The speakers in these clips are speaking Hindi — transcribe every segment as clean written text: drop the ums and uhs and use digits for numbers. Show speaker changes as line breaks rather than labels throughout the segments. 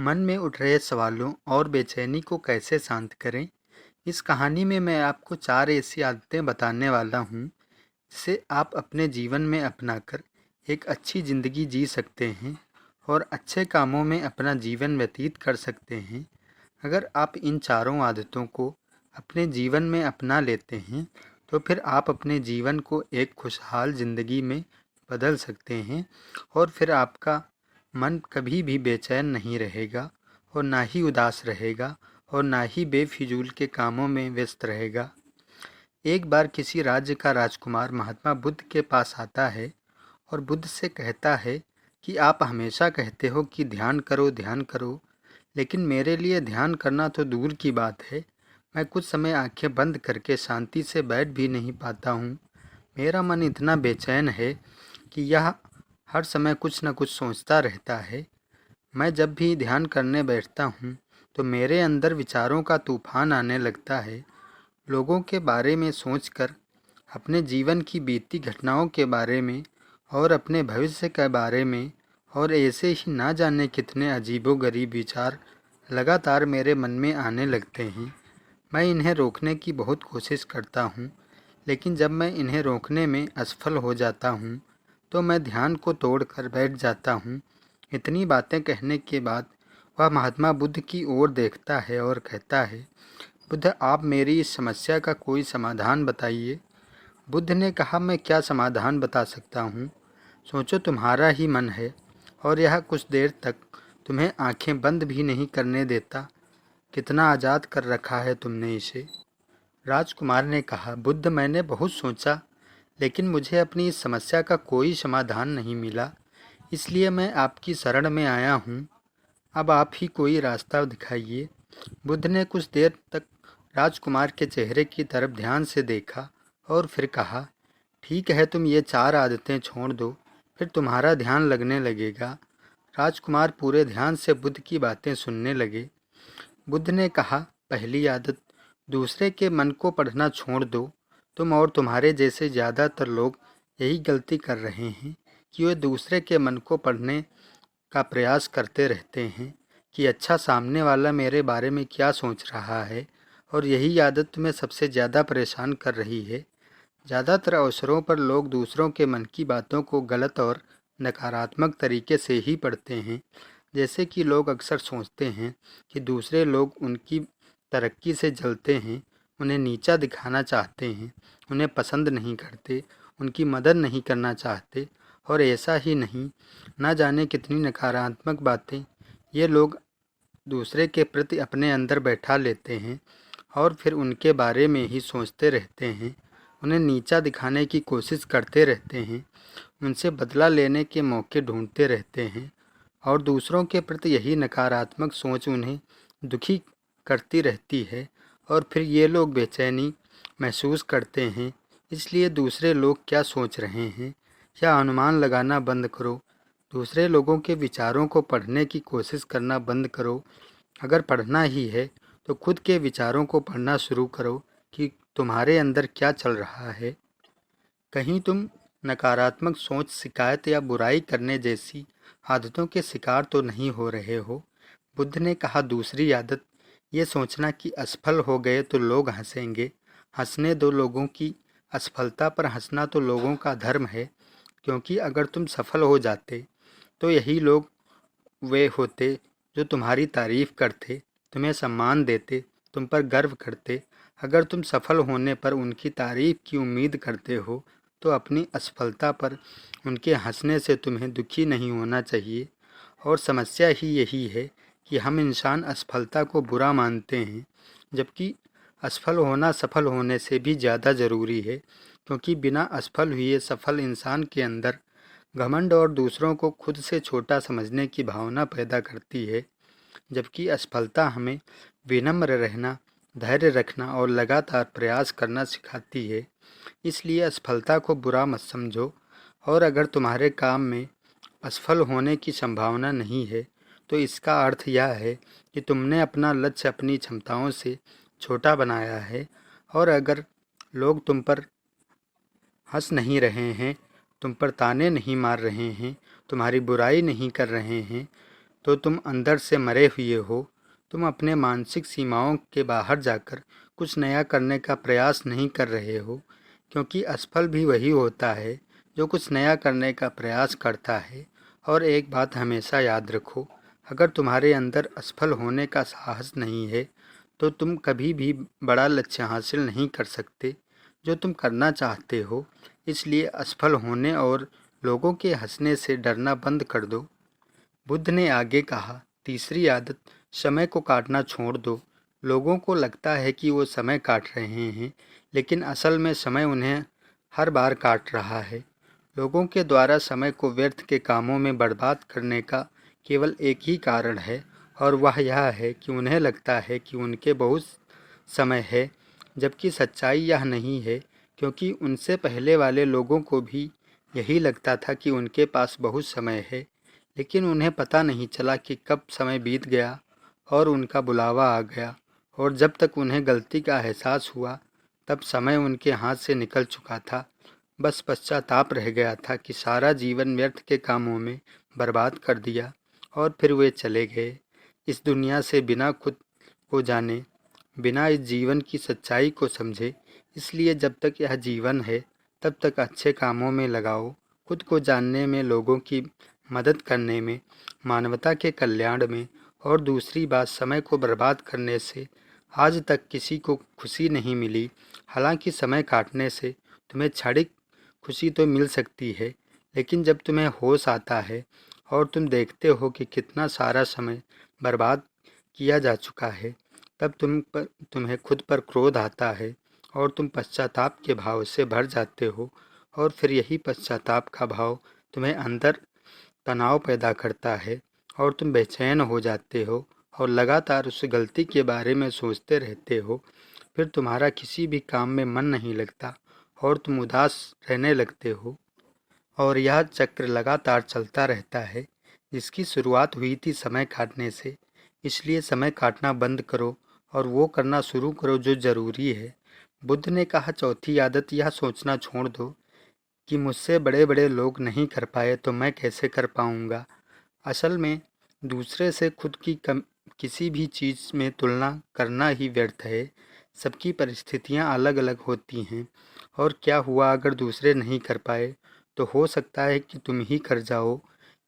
मन में उठ रहे सवालों और बेचैनी को कैसे शांत करें। इस कहानी में मैं आपको 4 ऐसी आदतें बताने वाला हूँ जिसे आप अपने जीवन में अपनाकर एक अच्छी ज़िंदगी जी सकते हैं और अच्छे कामों में अपना जीवन व्यतीत कर सकते हैं। अगर आप इन चारों आदतों को अपने जीवन में अपना लेते हैं तो फिर आप अपने जीवन को एक खुशहाल ज़िंदगी में बदल सकते हैं और फिर आपका मन कभी भी बेचैन नहीं रहेगा और ना ही उदास रहेगा और ना ही बेफिजूल के कामों में व्यस्त रहेगा। एक बार किसी राज्य का राजकुमार महात्मा बुद्ध के पास आता है और बुद्ध से कहता है कि आप हमेशा कहते हो कि ध्यान करो, लेकिन मेरे लिए ध्यान करना तो दूर की बात है। मैं कुछ समय आंखें बंद करके शांति से बैठ भी नहीं पाता हूँ। मेरा मन इतना बेचैन है कि यह हर समय कुछ न कुछ सोचता रहता है। मैं जब भी ध्यान करने बैठता हूँ तो मेरे अंदर विचारों का तूफान आने लगता है। लोगों के बारे में सोचकर, अपने जीवन की बीती घटनाओं के बारे में और अपने भविष्य के बारे में, और ऐसे ही ना जाने कितने अजीबोगरीब विचार लगातार मेरे मन में आने लगते हैं। मैं इन्हें रोकने की बहुत कोशिश करता हूँ, लेकिन जब मैं इन्हें रोकने में असफल हो जाता हूँ तो मैं ध्यान को तोड़कर बैठ जाता हूँ। इतनी बातें कहने के बाद वह महात्मा बुद्ध की ओर देखता है और कहता है, बुद्ध, आप मेरी इस समस्या का कोई समाधान बताइए। बुद्ध ने कहा, मैं क्या समाधान बता सकता हूँ। सोचो, तुम्हारा ही मन है और यह कुछ देर तक तुम्हें आंखें बंद भी नहीं करने देता। कितना आज़ाद कर रखा है तुमने इसे। राजकुमार ने कहा, बुद्ध, मैंने बहुत सोचा, लेकिन मुझे अपनी इस समस्या का कोई समाधान नहीं मिला, इसलिए मैं आपकी शरण में आया हूँ। अब आप ही कोई रास्ता दिखाइए। बुद्ध ने कुछ देर तक राजकुमार के चेहरे की तरफ ध्यान से देखा और फिर कहा, ठीक है, तुम ये 4 आदतें छोड़ दो, फिर तुम्हारा ध्यान लगने लगेगा। राजकुमार पूरे ध्यान से बुद्ध की बातें सुनने लगे। बुद्ध ने कहा, पहली आदत, दूसरे के मन को पढ़ना छोड़ दो। तुम और तुम्हारे जैसे ज़्यादातर लोग यही गलती कर रहे हैं कि वे दूसरे के मन को पढ़ने का प्रयास करते रहते हैं कि अच्छा, सामने वाला मेरे बारे में क्या सोच रहा है, और यही आदत तुम्हें सबसे ज़्यादा परेशान कर रही है। ज़्यादातर अवसरों पर लोग दूसरों के मन की बातों को गलत और नकारात्मक तरीके से ही पढ़ते हैं। जैसे कि लोग अक्सर सोचते हैं कि दूसरे लोग उनकी तरक्की से जलते हैं, उन्हें नीचा दिखाना चाहते हैं, उन्हें पसंद नहीं करते, उनकी मदद नहीं करना चाहते, और ऐसा ही नहीं, ना जाने कितनी नकारात्मक बातें ये लोग दूसरे के प्रति अपने अंदर बैठा लेते हैं और फिर उनके बारे में ही सोचते रहते हैं, उन्हें नीचा दिखाने की कोशिश करते रहते हैं, उनसे बदला लेने के मौके ढूंढते रहते हैं, और दूसरों के प्रति यही नकारात्मक सोच उन्हें दुखी करती रहती है। और फिर ये लोग बेचैनी महसूस करते हैं, इसलिए दूसरे लोग क्या सोच रहे हैं या अनुमान लगाना बंद करो। दूसरे लोगों के विचारों को पढ़ने की कोशिश करना बंद करो। अगर पढ़ना ही है तो खुद के विचारों को पढ़ना शुरू करो कि तुम्हारे अंदर क्या चल रहा है। कहीं तुम नकारात्मक सोच, शिकायत या बुराई करने जैसी आदतों के शिकार तो नहीं हो रहे हो। बुद्ध ने कहा, दूसरी आदत, ये सोचना कि असफल हो गए तो लोग हंसेंगे। हंसने दो लोगों की। असफलता पर हंसना तो लोगों का धर्म है, क्योंकि अगर तुम सफल हो जाते तो यही लोग वे होते जो तुम्हारी तारीफ करते, तुम्हें सम्मान देते, तुम पर गर्व करते। अगर तुम सफल होने पर उनकी तारीफ की उम्मीद करते हो तो अपनी असफलता पर उनके हंसने से तुम्हें दुखी नहीं होना चाहिए। और समस्या ही यही है कि हम इंसान असफलता को बुरा मानते हैं, जबकि असफल होना सफल होने से भी ज़्यादा ज़रूरी है, क्योंकि बिना असफल हुए सफल इंसान के अंदर घमंड और दूसरों को खुद से छोटा समझने की भावना पैदा करती है, जबकि असफलता हमें विनम्र रहना, धैर्य रखना और लगातार प्रयास करना सिखाती है। इसलिए असफलता को बुरा मत समझो, और अगर तुम्हारे काम में असफल होने की संभावना नहीं है तो इसका अर्थ यह है कि तुमने अपना लक्ष्य अपनी क्षमताओं से छोटा बनाया है। और अगर लोग तुम पर हंस नहीं रहे हैं, तुम पर ताने नहीं मार रहे हैं, तुम्हारी बुराई नहीं कर रहे हैं, तो तुम अंदर से मरे हुए हो। तुम अपने मानसिक सीमाओं के बाहर जाकर कुछ नया करने का प्रयास नहीं कर रहे हो, क्योंकि असफल भी वही होता है जो कुछ नया करने का प्रयास करता है। और एक बात हमेशा याद रखो, अगर तुम्हारे अंदर असफल होने का साहस नहीं है तो तुम कभी भी बड़ा लक्ष्य हासिल नहीं कर सकते जो तुम करना चाहते हो। इसलिए असफल होने और लोगों के हंसने से डरना बंद कर दो। बुद्ध ने आगे कहा, तीसरी आदत, समय को काटना छोड़ दो। लोगों को लगता है कि वो समय काट रहे हैं, लेकिन असल में समय उन्हें हर बार काट रहा है। लोगों के द्वारा समय को व्यर्थ के कामों में बर्बाद करने का केवल एक ही कारण है, और वह यह है कि उन्हें लगता है कि उनके बहुत समय है, जबकि सच्चाई यह नहीं है, क्योंकि उनसे पहले वाले लोगों को भी यही लगता था कि उनके पास बहुत समय है, लेकिन उन्हें पता नहीं चला कि कब समय बीत गया और उनका बुलावा आ गया, और जब तक उन्हें गलती का एहसास हुआ तब समय उनके हाथ से निकल चुका था। बस पश्चाताप रह गया था कि सारा जीवन व्यर्थ के कामों में बर्बाद कर दिया, और फिर वे चले गए इस दुनिया से बिना खुद को जाने, बिना इस जीवन की सच्चाई को समझे। इसलिए जब तक यह जीवन है तब तक अच्छे कामों में लगाओ, खुद को जानने में, लोगों की मदद करने में, मानवता के कल्याण में। और दूसरी बात, समय को बर्बाद करने से आज तक किसी को खुशी नहीं मिली। हालांकि समय काटने से तुम्हें क्षणिक खुशी तो मिल सकती है, लेकिन जब तुम्हें होश आता है और तुम देखते हो कि कितना सारा समय बर्बाद किया जा चुका है, तब तुम्हें खुद पर क्रोध आता है और तुम पश्चाताप के भाव से भर जाते हो। और फिर यही पश्चाताप का भाव तुम्हें अंदर तनाव पैदा करता है और तुम बेचैन हो जाते हो और लगातार उस गलती के बारे में सोचते रहते हो। फिर तुम्हारा किसी भी काम में मन नहीं लगता और तुम उदास रहने लगते हो, और यह चक्र लगातार चलता रहता है। इसकी शुरुआत हुई थी समय काटने से। इसलिए समय काटना बंद करो और वो करना शुरू करो जो ज़रूरी है। बुद्ध ने कहा, चौथी आदत, यह सोचना छोड़ दो कि मुझसे बड़े बड़े लोग नहीं कर पाए तो मैं कैसे कर पाऊँगा। असल में दूसरे से खुद की किसी भी चीज़ में तुलना करना ही व्यर्थ है। सबकी परिस्थितियाँ अलग अलग होती हैं, और क्या हुआ अगर दूसरे नहीं कर पाए तो हो सकता है कि तुम ही कर जाओ,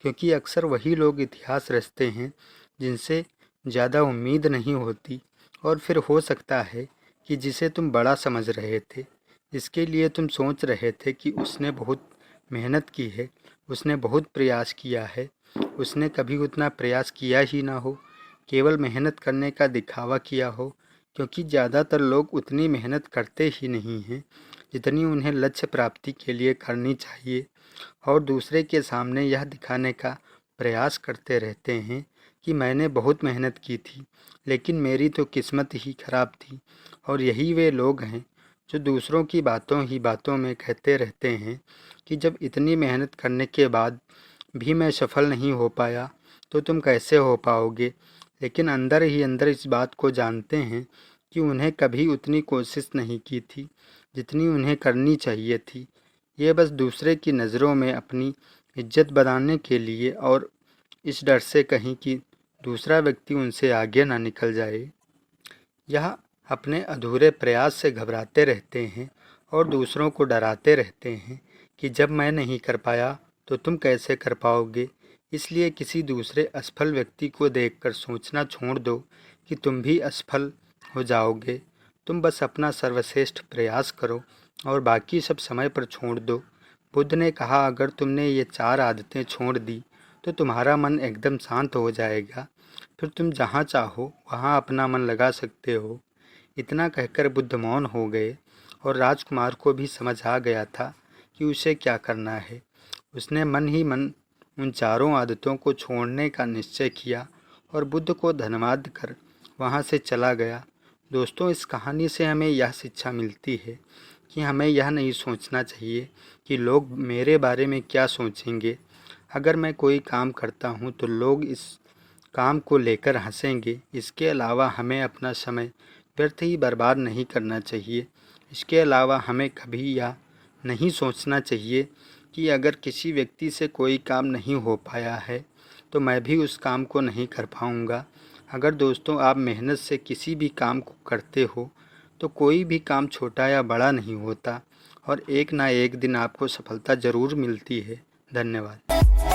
क्योंकि अक्सर वही लोग इतिहास रचते हैं जिनसे ज़्यादा उम्मीद नहीं होती। और फिर हो सकता है कि जिसे तुम बड़ा समझ रहे थे, इसके लिए तुम सोच रहे थे कि उसने बहुत मेहनत की है, उसने बहुत प्रयास किया है, उसने कभी उतना प्रयास किया ही ना हो, केवल मेहनत करने का दिखावा किया हो। क्योंकि ज़्यादातर लोग उतनी मेहनत करते ही नहीं हैं जितनी उन्हें लक्ष्य प्राप्ति के लिए करनी चाहिए, और दूसरे के सामने यह दिखाने का प्रयास करते रहते हैं कि मैंने बहुत मेहनत की थी, लेकिन मेरी तो किस्मत ही खराब थी। और यही वे लोग हैं जो दूसरों की बातों ही बातों में कहते रहते हैं कि जब इतनी मेहनत करने के बाद भी मैं सफल नहीं हो पाया तो तुम कैसे हो पाओगे, लेकिन अंदर ही अंदर इस बात को जानते हैं कि उन्हें कभी उतनी कोशिश नहीं की थी जितनी उन्हें करनी चाहिए थी। ये बस दूसरे की नज़रों में अपनी इज्जत बनाने के लिए, और इस डर से कहीं कि दूसरा व्यक्ति उनसे आगे ना निकल जाए, यह अपने अधूरे प्रयास से घबराते रहते हैं और दूसरों को डराते रहते हैं कि जब मैं नहीं कर पाया तो तुम कैसे कर पाओगे। इसलिए किसी दूसरे असफल व्यक्ति को देखकर सोचना छोड़ दो कि तुम भी असफल हो जाओगे। तुम बस अपना सर्वश्रेष्ठ प्रयास करो और बाकी सब समय पर छोड़ दो। बुद्ध ने कहा, अगर तुमने ये 4 आदतें छोड़ दी तो तुम्हारा मन एकदम शांत हो जाएगा। फिर तुम जहाँ चाहो वहाँ अपना मन लगा सकते हो। इतना कहकर बुद्ध मौन हो गए, और राजकुमार को भी समझ आ गया था कि उसे क्या करना है। उसने मन ही मन उन चारों आदतों को छोड़ने का निश्चय किया और बुद्ध को धन्यवाद कर वहाँ से चला गया। दोस्तों, इस कहानी से हमें यह शिक्षा मिलती है कि हमें यह नहीं सोचना चाहिए कि लोग मेरे बारे में क्या सोचेंगे। अगर मैं कोई काम करता हूँ तो लोग इस काम को लेकर हंसेंगे। इसके अलावा हमें अपना समय व्यर्थ ही बर्बाद नहीं करना चाहिए। इसके अलावा हमें कभी यह नहीं सोचना चाहिए कि अगर किसी व्यक्ति से कोई काम नहीं हो पाया है तो मैं भी उस काम को नहीं कर पाऊँगा। अगर दोस्तों आप मेहनत से किसी भी काम को करते हो तो कोई भी काम छोटा या बड़ा नहीं होता और एक ना एक दिन आपको सफलता ज़रूर मिलती है। धन्यवाद।